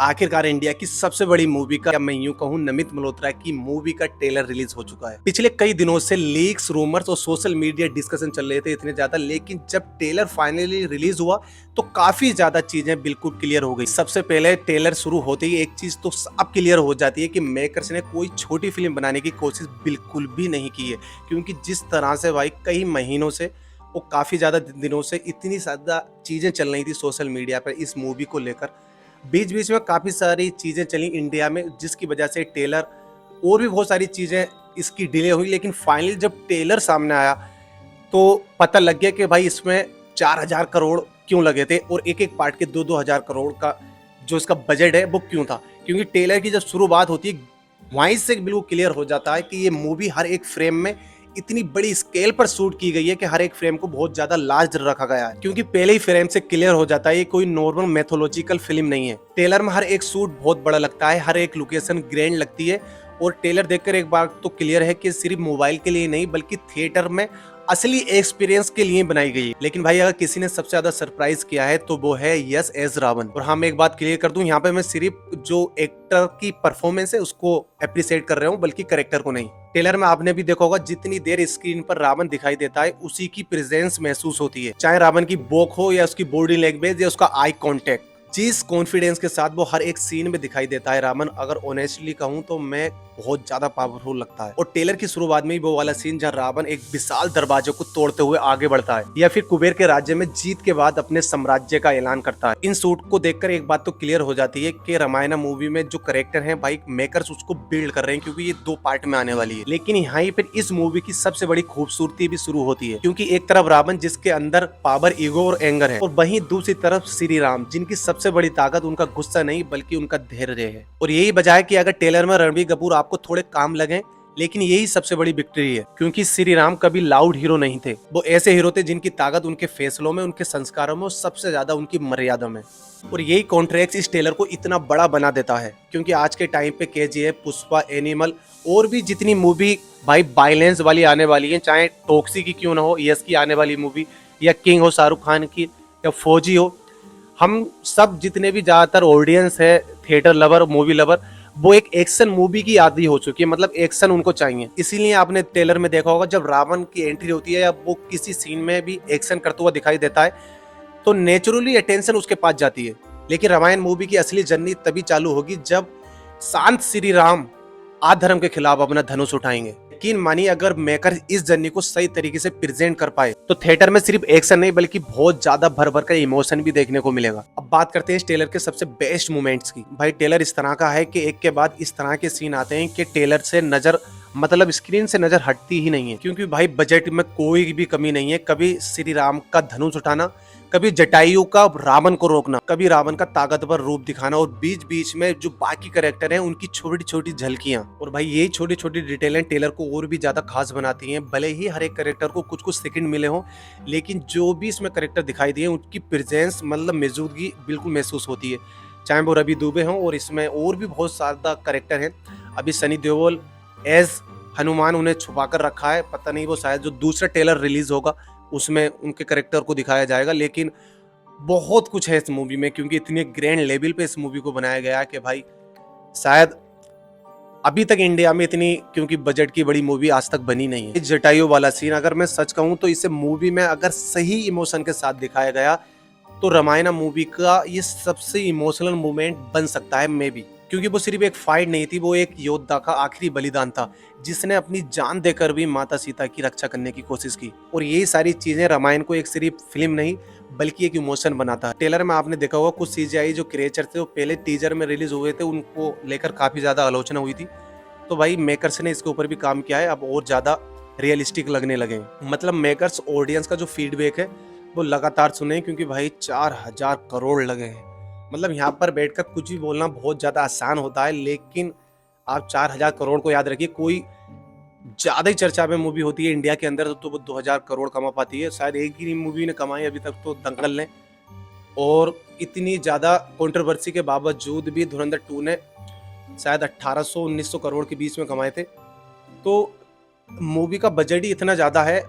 आखिरकार इंडिया की सबसे बड़ी मूवी का, मैं यूं कहूं नमित मल्होत्रा की मूवी का ट्रेलर रिलीज हो चुका है। पिछले कई दिनों से लीक्स, रूमर्स और सोशल मीडिया डिस्कशन चल रहे थे इतने ज्यादा, लेकिन जब ट्रेलर फाइनली रिलीज हुआ तो काफी ज्यादा चीजें बिल्कुल क्लियर हो गई। सबसे पहले ट्रेलर शुरू होते ही एक चीज तो अब क्लियर हो जाती है कि मेकर्स ने कोई छोटी फिल्म बनाने की कोशिश बिल्कुल भी नहीं की है, क्योंकि जिस तरह से भाई कई महीनों से वो काफी ज्यादा दिनों से इतनी ज्यादा चीजें चल रही थी सोशल मीडिया पर इस मूवी को लेकर, बीच बीच में काफ़ी सारी चीज़ें चली इंडिया में, जिसकी वजह से टेलर और भी बहुत सारी चीज़ें इसकी डिले हुई। लेकिन फाइनली जब टेलर सामने आया तो पता लग गया कि भाई इसमें 4,000 करोड़ क्यों लगे थे और एक एक पार्ट के 2-2 हज़ार करोड़ का जो इसका बजट है वो क्यों था। क्योंकि टेलर की जब शुरुआत होती है वहीं से बिल्कुल क्लियर हो जाता है कि ये मूवी हर एक फ्रेम में इतनी बड़ी स्केल पर शूट की गई है कि हर एक फ्रेम को बहुत ज्यादा लार्ज रखा गया है। क्योंकि पहले ही फ्रेम से क्लियर हो जाता है ये कोई नॉर्मल मैथोलॉजिकल फिल्म नहीं है। टेलर में हर एक शूट बहुत बड़ा लगता है, हर एक लोकेशन ग्रैंड लगती है। और टेलर देखकर एक बार तो क्लियर है कि सिर्फ मोबाइल के लिए नहीं बल्कि थिएटर में असली एक्सपीरियंस के लिए बनाई गई है। लेकिन भाई अगर किसी ने सबसे ज्यादा सरप्राइज किया है तो वो है यस एस रावण। और हाँ, मैं एक बात क्लियर कर दूं, यहाँ पे मैं सिर्फ जो एक्टर की परफॉर्मेंस है उसको अप्रिशिएट कर रहा हूँ, बल्कि कैरेक्टर को नहीं। ट्रेलर में आपने भी देखा होगा जितनी देर स्क्रीन पर रावण दिखाई देता है उसी की प्रेजेंस महसूस होती है, चाहे रावण की वॉक हो या उसकी बॉडी लैंग्वेज या उसका आई कांटेक्ट। जिस कॉन्फिडेंस के साथ वो हर एक सीन में दिखाई देता है रावण, अगर ऑनेस्टली कहूं तो मैं बहुत ज्यादा पावरफुल लगता है। और टेलर की शुरुआत में ही वो वाला सीन जहां रावण एक विशाल दरवाजे को तोड़ते हुए आगे बढ़ता है या फिर कुबेर के राज्य में जीत के बाद अपने साम्राज्य का ऐलान करता है, इन शूट को देखकर एक बात तो क्लियर हो जाती है कि रामायण मूवी में जो करेक्टर है भाई मेकर्स उसको बिल्ड कर रहे हैं, क्योंकि ये 2 पार्ट में आने वाली है। लेकिन यहाँ फिर इस मूवी की सबसे बड़ी खूबसूरती भी शुरू होती है, क्योंकि एक तरफ रावण जिसके अंदर पावर, ईगो और एंगर है, और वहीं दूसरी तरफ श्री राम जिनकी सबसे बड़ी ताकत उनका गुस्सा नहीं बल्कि उनका धैर्य है। और यही वजह है कि अगर टेलर में रणबीर कपूर आपको थोड़े काम लगे, लेकिन यही सबसे बड़ी विक्ट्री है, क्योंकि श्री राम कभी लाउड हीरो नहीं थे। वो ऐसे हीरो थे जिनकी ताकत उनके फैसलों में, उनके संस्कारों में और सबसे ज्यादा उनकी मर्यादा में। और यही कॉन्ट्रैक्ट इस टेलर को इतना बड़ा बना देता है, क्योंकि आज के टाइम पे केजीएफ, पुष्पा, एनिमल और भी जितनी मूवी भाई वायलेंस वाली आने वाली है, चाहे टॉक्सी की क्यों ना हो, यस की आने वाली मूवी, या किंग हो शाहरुख खान की, या फौजी हो, हम सब जितने भी ज्यादातर ऑडियंस है, थिएटर लवर, मूवी लवर, वो एक एक्शन मूवी की आदी हो चुकी है। मतलब एक्शन उनको चाहिए। इसीलिए आपने ट्रेलर में देखा होगा जब रावण की एंट्री होती है या वो किसी सीन में भी एक्शन करता हुआ दिखाई देता है तो नेचुरली अटेंशन उसके पास जाती है। लेकिन रामायण मूवी की असली जर्नी तभी चालू होगी जब शांत श्री राम अधर्म के खिलाफ अपना धनुष उठाएंगे। यकीन मानिए, अगर मेकर इस जर्नी को सही तरीके से प्रेजेंट कर पाए तो थिएटर में सिर्फ एक्शन नहीं बल्कि बहुत ज्यादा भर भर कर इमोशन भी देखने को मिलेगा। अब बात करते हैं इस ट्रेलर के सबसे बेस्ट मोमेंट्स की। भाई ट्रेलर इस तरह का है कि एक के बाद इस तरह के सीन आते हैं कि ट्रेलर से नजर, मतलब स्क्रीन से नजर हटती ही नहीं है, क्योंकि भाई बजट में कोई भी कमी नहीं है। कभी श्री राम का धनुष उठाना, कभी जटायु का रावण को रोकना, कभी रावण का ताकतवर रूप दिखाना, और बीच बीच में जो बाकी कैरेक्टर हैं उनकी छोटी छोटी झलकियां। और भाई यही छोटी छोटी डिटेलें टेलर को और भी ज्यादा खास बनाती हैं। भले ही हर एक कैरेक्टर को कुछ कुछ सेकंड मिले हों, लेकिन जो भी इसमें कैरेक्टर दिखाई दिए उनकी प्रेजेंस, मतलब मौजूदगी बिल्कुल महसूस होती है, चाहे वो रवि दुबे हों और इसमें और भी बहुत ज्यादा कैरेक्टर हैं। अभी सनी देओल एज हनुमान उन्हें छुपा कर रखा है, पता नहीं वो शायद जो दूसरा ट्रेलर रिलीज होगा उसमें उनके कैरेक्टर को दिखाया जाएगा। लेकिन बहुत कुछ है इस मूवी में, क्योंकि इतने ग्रैंड लेवल पे इस मूवी को बनाया गया है कि भाई शायद अभी तक इंडिया में इतनी, क्योंकि बजट की बड़ी मूवी आज तक बनी नहीं है। जटायु वाला सीन अगर मैं सच कहूं तो इसे मूवी में अगर सही इमोशन के साथ दिखाया गया तो रामायण मूवी का ये सबसे इमोशनल मोमेंट बन सकता है मे बी। क्योंकि वो सिर्फ एक फाइट नहीं थी, वो एक योद्धा का आखिरी बलिदान था जिसने अपनी जान देकर भी माता सीता की रक्षा करने की कोशिश की। और यही सारी चीजें रामायण को एक सिर्फ फिल्म नहीं बल्कि एक इमोशन बनाता है। ट्रेलर में आपने देखा होगा कुछ सीजीआई जो क्रिएचर थे वो पहले टीजर में रिलीज हुए थे, उनको लेकर काफी ज्यादा आलोचना हुई थी। तो भाई मेकर्स ने इसके ऊपर भी काम किया है, अब और ज्यादा रियलिस्टिक लगने लगे हैं। मतलब मेकर्स ऑडियंस का जो फीडबैक है वो लगातार सुने, क्योंकि भाई 4,000 करोड़ लगे हैं। मतलब यहाँ पर बैठकर कुछ भी बोलना बहुत ज्यादा आसान होता है, लेकिन आप 4,000 करोड़ को याद रखिए। कोई ज्यादा ही चर्चा में मूवी होती है इंडिया के अंदर तो वो 2,000 करोड़ कमा पाती है। शायद एक ही मूवी ने कमाई अभी तक तो दंगल ने, और इतनी ज्यादा कंट्रोवर्सी के बावजूद भी धुरंधर 2 ने शायद 1800-1900 करोड़ के बीच में कमाए थे। तो मूवी का बजट ही इतना ज्यादा है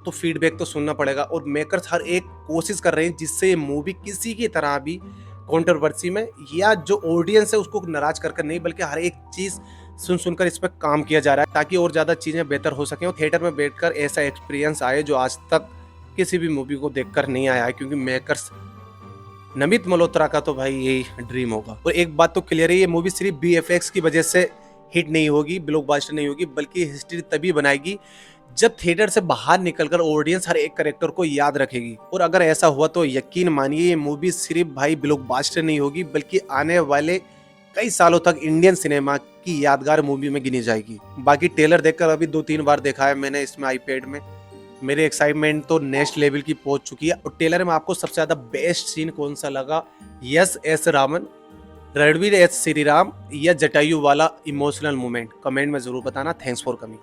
तो फीडबैक तो सुनना पड़ेगा। और मेकर्स हर एक कोशिश कर रहे हैं जिससे ये मूवी किसी की तरह भी कंट्रोवर्सी में, या जो ऑडियंस है उसको नाराज कर नहीं, बल्कि हर एक चीज सुन सुनकर इस पर काम किया जा रहा है ताकि और ज्यादा चीजें बेहतर हो सकें और थिएटर में बैठकर ऐसा एक्सपीरियंस आए जो आज तक किसी भी मूवी को देखकर नहीं आया है। क्योंकि मेकर्स नमित मल्होत्रा का तो भाई यही ड्रीम होगा। और एक बात तो क्लियर है, ये मूवी सिर्फ BFX की वजह से हिट नहीं होगी, ब्लॉकबस्टर नहीं होगी, बल्कि हिस्ट्री तभी बनाएगी जब थिएटर से बाहर निकलकर ऑडियंस हर एक कैरेक्टर को याद रखेगी। और अगर ऐसा हुआ तो यकीन मानिए ये मूवी सिर्फ भाई ब्लॉकबस्टर नहीं होगी, बल्कि आने वाले कई सालों तक इंडियन सिनेमा की यादगार मूवी में गिनी जाएगी। बाकी ट्रेलर देखकर अभी 2-3 बार देखा है मैंने इसमें आईपैड में, मेरी एक्साइटमेंट तो नेक्स्ट लेवल की पहुंच चुकी है। और ट्रेलर में आपको सबसे ज्यादा बेस्ट सीन कौन सा लगा? Yes S Raman, Ranveer S Shriram या जटायु वाला इमोशनल मोमेंट? कमेंट में जरूर बताना। Thanks for coming.